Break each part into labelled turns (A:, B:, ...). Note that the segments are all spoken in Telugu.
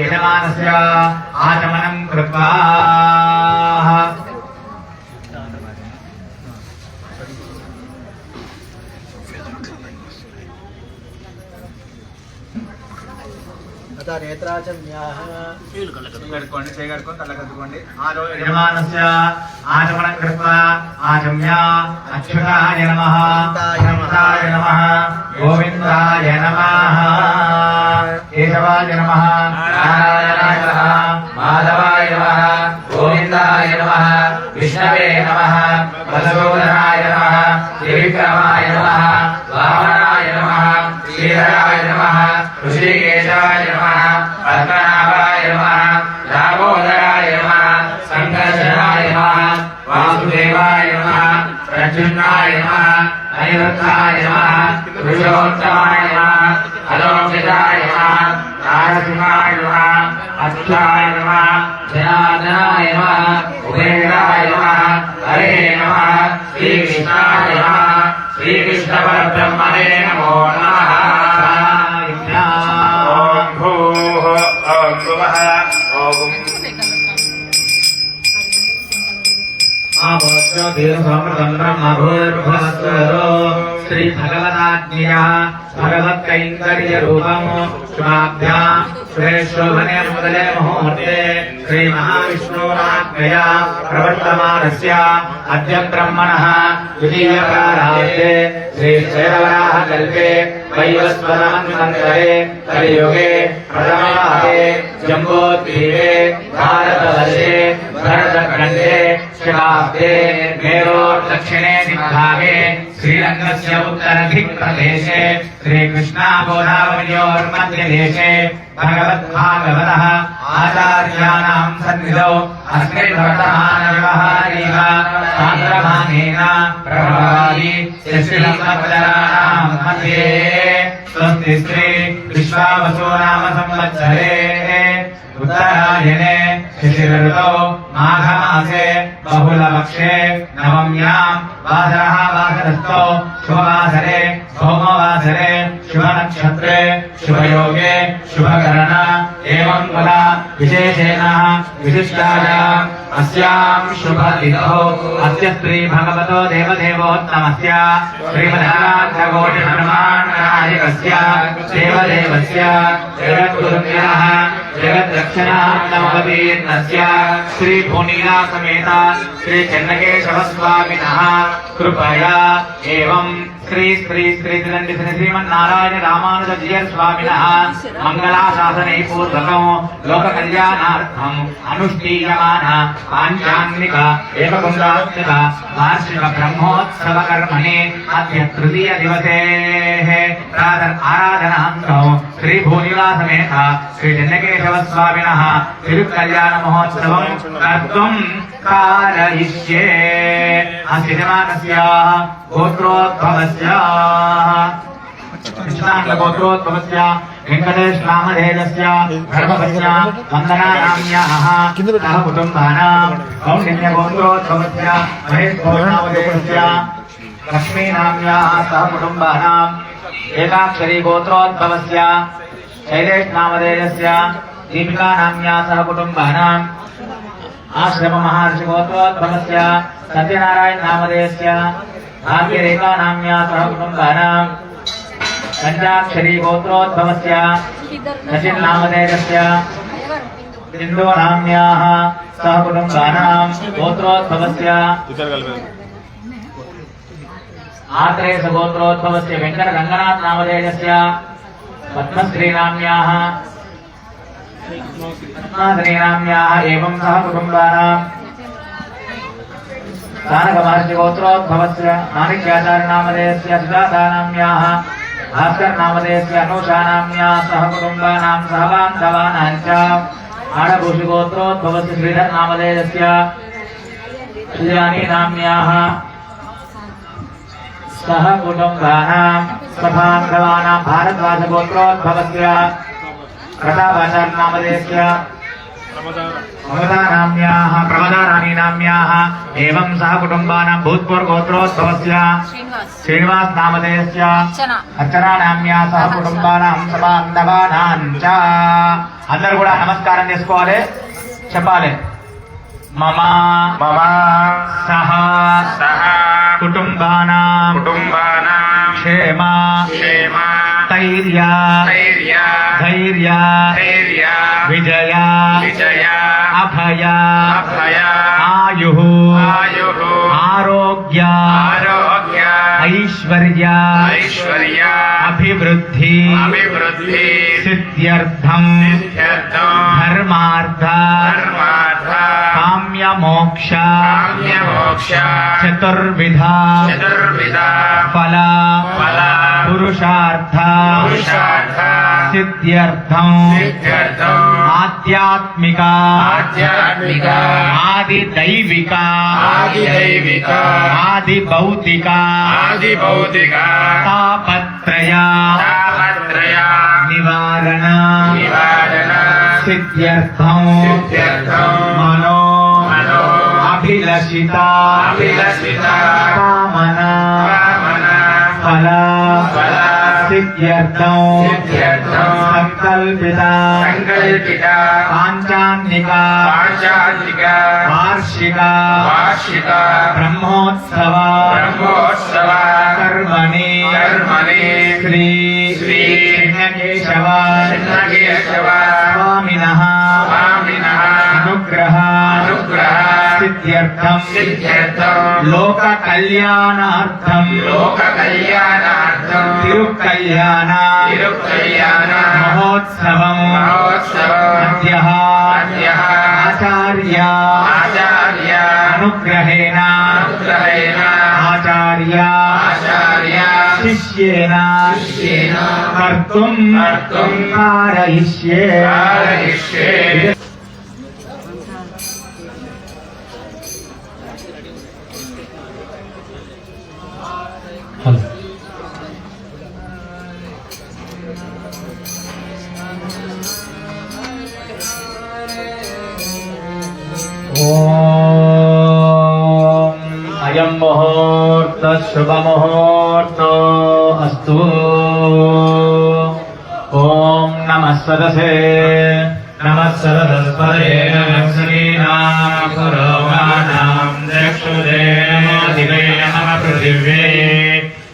A: यजमानस्य आचमनं कृत्वा यजमानस्य आचमनं कृत्वा आचम्य अच्युताय नमः अनन्ताय नमः गोविन्दाय नमः केशवाय नमः नारायणाय नमः माधवाय नमः गोविन्दाय नमः विष्णवे नमः मधुसूदनाय नमः त्रिविक्रमाय नमः वामनाय नमः श्रीधराय नमः ऋषिकेशाय नमः पद्मनाभाय नमः दामोदराय नमः संकर्षणाय नमः वासुदेवाय नमः प्रद्युम्नाय नमः अनिरुद्धाय नमः पुरुषोत्तमाय नमः अलोकिताय नमः नारसिंहाय नमः अच्युताय नमः जनार्दनाय नमः उपेन्द्राय नमः हरे नमः श्रीकृष्णाय नमः श्रीकृष्णपरब्रह्मणे नमो नमः। श्री भगवदाज्ञया भगवत्कैंकर्य रूपम शुभाभ्यां श्रेष्ठोभने मुदले मुहूर्ते श्री महाविष्णुराज्ञया प्रवर्तमानस्य अद्य ब्रह्मणः द्वितीयप्रारब्धे श्री शेरवराह कल्पे वैवस्वतमन्वन्तरे कलियुगे प्रथमपादे जम्बोद्वीपे भारतवर्षे भरतखण्डे शिवाब्दे मेरोर् दक्षिणे दिग्भागे श्रीरङ्गस्य उत्तरदिक्प्रदेशे श्रीकृष्णागोदावर्योर्मध्यदेशे भगवद्भागवतः आचार्याणां सन्निधौ अस्मिन् वर्तमानव्यवहारिक सान्द्रमानेन प्रभवादि श्रीलङ्कापदराणां मध्ये स्वस्ति श्री विश्वावसु नाम संवत्सरे उत्तरायणे शिशिरऋतौ माघमासे बहुलपक्षे नवम्यां वासरः वासरस्थौ शुभवासरे सोमवासरे शुभनक्षत्रे शुभयोगे शुभकरण एवं कुला विशेषेण विशिष्टायाम् अस्यां शुभतिथौ अस्य श्री भगवतो देवदेवोत्तमस्य श्रीमदानन्दकोटिब्रह्माण्डनायकस्य देवदेवस्य जगद्गुरुभ्यः जगद्रक्षणार्थमवतीर्णस्य श्री भूनीला समेत श्री चन्नकेशवस्वामिनः कृपया एवं श्री श्री श्री श्रीमन्नारायण रामानुज जीयर स्वामिनः मंगलाशासने पूर्वकं लोककल्याणार्थम् अनुष्ठीयमान पाञ्चाङ्गिक एककुण्डात्मक वार्षिक ब्रह्मोत्सव कर्मणे अद्य तृतीय दिवसे आराधनान्तौ श्री भूनिला समेत श्री चन्नकेशव स्वामिनः तिरुकल्याण महोत्सवं कर्तुं कारयिष्ये। अस्य जमानस्य गोत्रोद्भवस्य कृष्णाङ्गगोत्रोद्भवस्य वेङ्कटेश नामधेयस्य धर्मपत्न्या वन्दनानाम्याः सह कुटुम्बानां कौण्डिन्यगोत्रोद्भवस्य महेशगोत्रनामधेयस्य लक्ष्मीनाम्याः सह कुटुम्बानां एकाक्षरी गोत्रोद्भवस्य शैलेश नामधेयस्य दीपिकानाम्याः सह कुटुम्बानां आश्रम महर्षि गोत्रोद्भवस्य सत्यनारायण नामधेयस्य भाग्यरेखा नाम्याः सह कुटुम्बानां पंचाक्षरी गोत्रोद्भवस्य सचिन नामधेयस्य सिन्धु नाम्याः सह कुटुम्बानां गोत्रोद्भवस्य आत्रेय गोत्रोद्भवस्य वेंकट रंगनाथ नामधेयस्य पद्मश्री नाम्याः एवं सह कुटुम्बानां स्थानक महर्षि गोत्रोद्भवस्य माणिक्याचार्य नामधेयस्य सुजाता नाम्याः भास्कर नामधेयस्य अनुषा नाम्याः सह कुटुम्बानां सह बान्धवानां च आडभूषि गोत्रोद्भवस्य श्रीधर नामधेयस्य श्रीयानी नाम्याः सह कुटुम्बानां सभान्धवानां भारद्वाज गोत्रोद्भवस्य प्रतापाचार्य नामधेयस्य प्रमदा रानी नाम्याः एवं सह कुटुम्बानां भूतपूर्व गोत्रोद्भवस्य श्रीनिवास नामधेयस्य अर्चना नाम्याः सह कुटुम्बानां सबान्धवानां च అందరు కూడా నమస్కారం చేసుకోవాలి, చెప్పాలి. మమ
B: మమ
A: సహ
B: సహ
A: కుటుంబానాం క్షేమ
B: క్షేమ
A: స్థైర్య
B: ధైర్య
A: ధైర్య
B: ధైర్య
A: విజయ
B: విజయ
A: అభయ
B: అభయ
A: ఆయుః
B: ఆయుః
A: ఆరోగ్య
B: ఆరోగ్య
A: ఐశ్వర్య
B: ఐశ్వర్య
A: అభివృద్ధి
B: అభివృద్ధి
A: సిద్ధ్యర్థం
B: సిద్ధ్యర్థం
A: ధర్మార్థ
B: ధర్మార్థ
A: కామ్య మోక్ష
B: కామ్య మోక్ష
A: చతుర్విధ
B: చతుర్విధ
A: ఫల
B: ఫల
A: పురుషార్థ
B: పురుషార్థ
A: సిద్ధ్యర్థం
B: సిద్ధ్యర్థం
A: ఆధ్యాత్మిక
B: ఆధ్యాత్మిక
A: ఆది దైవిక
B: ఆదిదైవిక
A: ఆది భౌతిక
B: ఆది భౌతిక
A: తాపత్రయ
B: తాపత్రయ
A: నివారణ
B: నివారణ
A: సిద్ధ్యర్థం
B: సిద్ధ్యర్థం
A: మనో
B: మనో
A: అభిలషిత
B: అభిలషిత
A: కామన
B: కామన
A: ఫల
B: ఫల
A: సిద్ధ్యర్థం
B: సిద్ధ్యర్థం
A: సంకల్పిత
B: సంకల్పిత
A: పాంచాన్నిక
B: పాంచాలిక
A: వార్షిక
B: వార్షిక
A: బ్రహ్మోత్సవ
B: బ్రహ్మోత్సవ
A: కర్మణి
B: కర్మణి
A: శ్రీ
B: శ్రీ
A: చిన్నకేశవ
B: చిన్నకేశవ
A: స్వామినః
B: స్వామినః
A: అనుగ్రహ
B: అనుగ్రహ
A: సిద్ధ్యర్థం
B: సిద్ధ్యర్థం
A: లోక కళ్యాణార్థం
B: లోక కళ్యాణార్థం
A: తిరుకళ్యాణ
B: తిరుకళ్యాణ
A: మహోత్సవం
B: మహోత్సవం
A: అద్యః
B: అద్యః
A: ఆచార్య
B: ఆచార్య
A: అనుగ్రహేణ
B: అనుగ్రహేణ
A: ఆచార్య
B: ఆచార్య
A: శిష్యేన
B: శిష్యేన
A: కర్తుం
B: కర్తుం
A: కారయిష్యే
B: కారయిష్యే.
A: ఓం అయం ముహూర్త శుభ ముహూర్త అస్తు. ఓం నమః సదసే నమః సరస్వతే నమః శ్రీనాం పురోగానాం చక్షురే నమో దివే నమః పృథివ్యే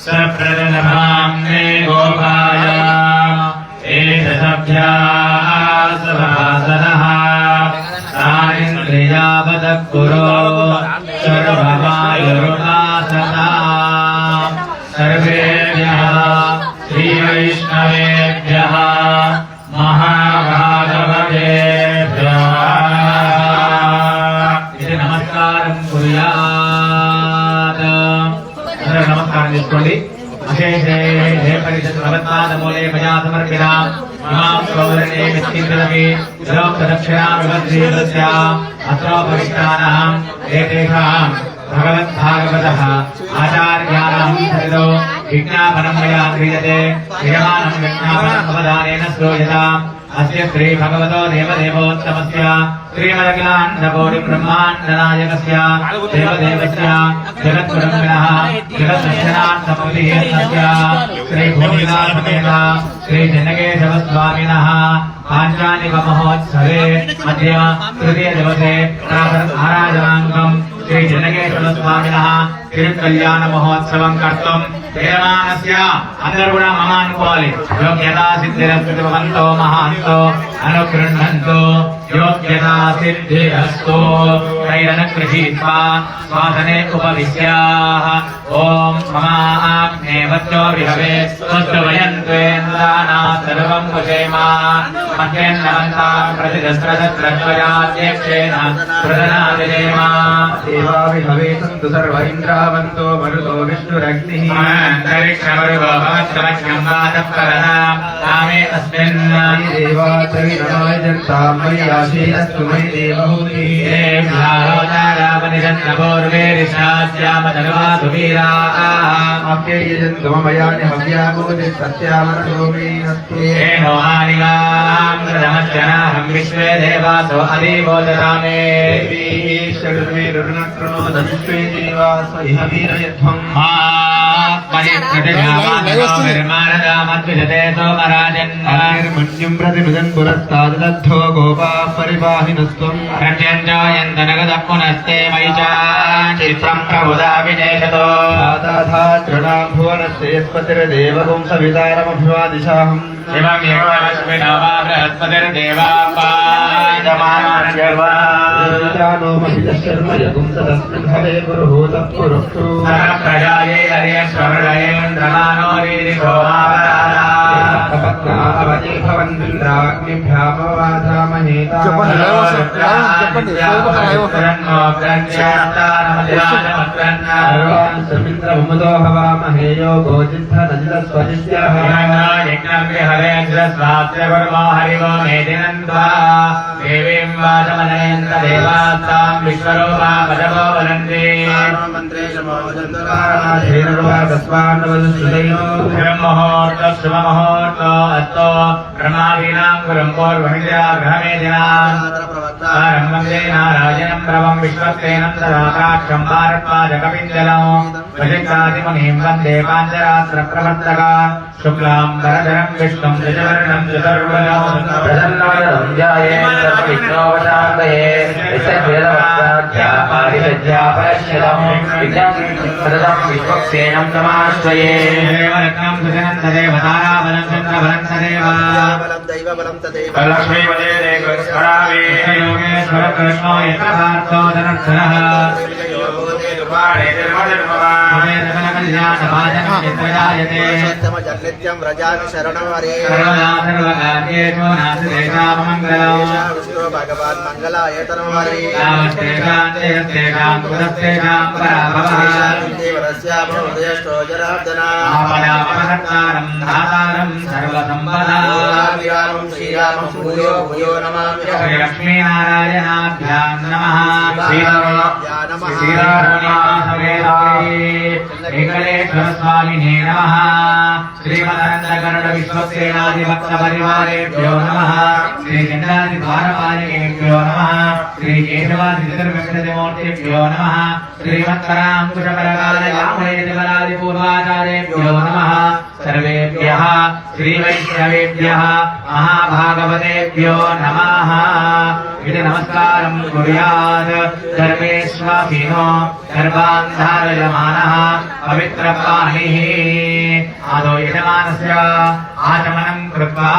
A: సప్రదనమాం మే గోపాయ ఏషభ్యా సభాసనః ేయావదకురో సర్వమాయురుపాసనా సర్వేభ్యః శ్రీవైష్ణవేభ్యः మహాభాగవతేభ్యः ఇది నమస్కారం కుర్యాత్. అందరూ నమస్కారం చేసుకోండి. అశేషే హే పరిషత్ భగవత్పాదమూలే మయా సమర్పితాం ఇమాం సౌవర్ణే మిత్తింద్రమి విలోక్తదక్షిణాం వివధ్రీదస్య అత్రోపవిష్టానాం ఏతేషాం భగవద్భాగవతః ఆచార్యాణాం సరిదో విజ్ఞాపనం మయా క్రియతే క్రియమాణం విజ్ఞాపనం అవధానేన శ్రూయతాం. అస్య శ్రీ భగవతో దేవదేవోత్తమస్య శ్రీమదఖిలాండకోటి బ్రహ్మాండనాయకస్య దేవదేవస్య జగద్గురుంగణః జగద్దక్షిణార్థమూలీయస్య శ్రీ భూమిలాసమేత శ్రీ జనకేశవస్వామినः పాంచానిక మహోత్సవే అద్య తృతీయ దివసే ఆరాధనాంగం శ్రీ జనకేశవస్వామినः తిరుకళ్యాణ మహోత్సవం కర్తుం క్రియమాణస్య. అందరూ కూడా మమ అనుకోవాలి. యోగ్యతా సిద్ధిరస్తు భవంతో మహాంతో అనుగృహ్ణంతు యోగ్యతా సిద్ధిరస్తు. తైరనుగృహీత్వా శ్వాసనే ఉపవిశ్యాః. ఓం మమాగ్నే వచ్చో విహవే స్వస్సు వయంత్వేంద్రాణా సర్వం కుశేమ. మధ్యేన్నవంతాం ప్రతిదస్త్రదత్రద్వయాధ్యక్షేణ ప్రదనాదిదేమ.
B: దేవా విహవే సంతు సర్వ ఇంద్రావంతో మరుతో విష్ణురగ్నిః.
A: అంతరిక్షమరుగో భవత్సమజ్ఞం వాతఃపరదాం కామే అస్మిన్.
B: దేవా త్రివిధమాయజంతాం మయ్యాశీనస్తు మయి దేవహూతిః. అప్యయజంతు మమయాని హవ్యామోది సత్యామరసోమేనస్తు.
A: విశ్వే దేవాసో అధిబోధరామే.
B: షడ్వేరుర్నక్రణో ధనుష్వే దేవాస ఇహ వీరయధ్వం.
A: ఆత్మ
B: నిర్మణ్యం ప్రతినుదన్ పురస్తాదద్ధో గోపా పరిపాహినస్త్వం
A: ప్రత్యంజయంతనగదఃపునస్తే వైచా చిత్రం ప్రభుదా విజేషతో
B: తృణాం భువనస్యేస్పతిర్దేవగుం సవితారమభివాదిశాహం
A: శివం యోగలక్ష్మినో వా బృహస్పతిర్దేవాపాయమానో
B: మహిళశర్మ యగుం తదస్మిన్ హరే పురుహూతః పురుక్షు
A: ప్రజాయే హరేశ్వరయేంద్రమానో రీరిషో మావరాలా
B: అవతి భవంద్రాగ్నిభ్యామవాధామహే సమింద్రముదో హవామహే యో గోజిద్ధ నజితస్వజిష్యః
A: హరివో మేదినంద్వా దేవీం వాచమనయంత దేవాస్తాం విశ్వరూపా పదవో వదంతి బ్రహ్మముహూర్త శుభముహూర్త అస్తో బ్రహ్మాదీనాం గురం పూర్వహిగ్రహమేదినాం వందే నారాయణం రవం విశ్వక్సేనం సదాకాక్షం భారద్వాజకపింజలం భజితాదిమునిం వందే పాంచరాత్ర ప్రవర్తకాన్ శుక్లాం వరదరం విష్ణుం శశివర్ణం చతుర్భుజం ప్రసన్నవదనం ధ్యాయేత్ విష్ణోపశాంతయే విశ్వక్సేనం విశ్వక్సేనం నమాశ్రయే దేవరత్నం సుజనం తదేవ తారాబలం చంద్రబలం తదేవ లక్ష్మీపదే దేవస్వరావే యోగేశ్వర కృష్ణో యథార్థో ధనర్ధనః
C: నిత్యం వ్రజామి శరణం హరే విష్ణు భగవాన్ మంగళాయతనం హరే శ్రీరామం భూయో భూయో నమామి
A: లక్ష్మీనారాయణాభ్యాం నమః వెంకటేశ్వర స్వామినే నమః శ్రీమదనందగరుడ విశ్వసేనాధిభక్త పరివారేభ్యో నమః శ్రీ చంద్రాది ద్వారపాలికేభ్యో నమః శ్రీ కేశవాది చతుర్వింశతిమూర్తిభ్యో నమః శ్రీమత్పరాంకుశపరకాలయామేదివరాది పూర్వాచార్యేభ్యో నమః సర్వేభ్యః శ్రీవైష్ణవేభ్యः మహాభాగవతేభ్యో నమః ఇది నమస్కారం కుర్యాత్ సర్వేష్వాసినో గర్భాన్ ధారయమానః పవిత్రపాణిః ఆదో యజమానస్య ఆచమనం కృత్వా